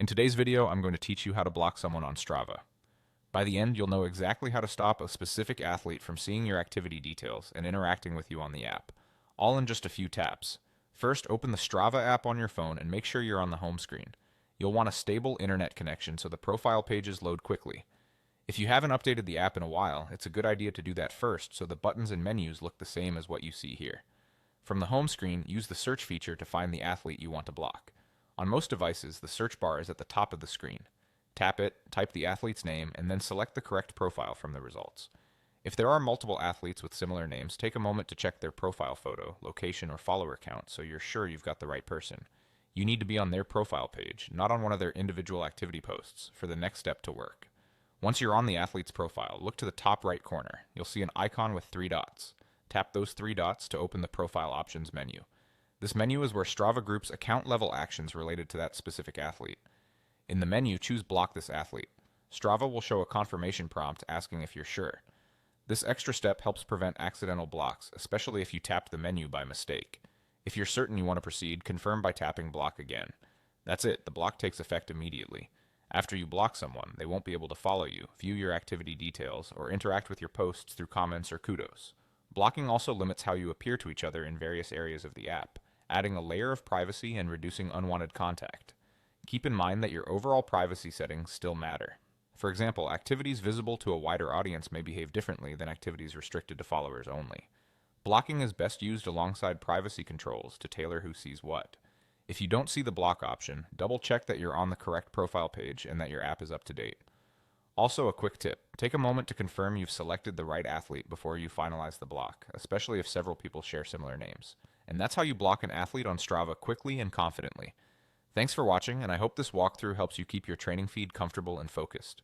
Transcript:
In today's video, I'm going to teach you how to block someone on Strava. By the end, you'll know exactly how to stop a specific athlete from seeing your activity details and interacting with you on the app, all in just a few taps. First, open the Strava app on your phone and make sure you're on the home screen. You'll want a stable internet connection so the profile pages load quickly. If you haven't updated the app in a while, it's a good idea to do that first so the buttons and menus look the same as what you see here. From the home screen, use the search feature to find the athlete you want to block. On most devices, the search bar is at the top of the screen. Tap it, type the athlete's name, and then select the correct profile from the results. If there are multiple athletes with similar names, take a moment to check their profile photo, location, or follower count so you're sure you've got the right person. You need to be on their profile page, not on one of their individual activity posts, for the next step to work. Once you're on the athlete's profile, look to the top right corner. You'll see an icon with 3 dots. Tap those 3 dots to open the Profile Options menu. This menu is where Strava groups account-level actions related to that specific athlete. In the menu, choose Block this athlete. Strava will show a confirmation prompt asking if you're sure. This extra step helps prevent accidental blocks, especially if you tapped the menu by mistake. If you're certain you want to proceed, confirm by tapping Block again. That's it, the block takes effect immediately. After you block someone, they won't be able to follow you, view your activity details, or interact with your posts through comments or kudos. Blocking also limits how you appear to each other in various areas of the app, adding a layer of privacy and reducing unwanted contact. Keep in mind that your overall privacy settings still matter. For example, activities visible to a wider audience may behave differently than activities restricted to followers only. Blocking is best used alongside privacy controls to tailor who sees what. If you don't see the block option, double check that you're on the correct profile page and that your app is up to date. Also, a quick tip, take a moment to confirm you've selected the right athlete before you finalize the block, especially if several people share similar names. And that's how you block an athlete on Strava quickly and confidently. Thanks for watching, and I hope this walkthrough helps you keep your training feed comfortable and focused.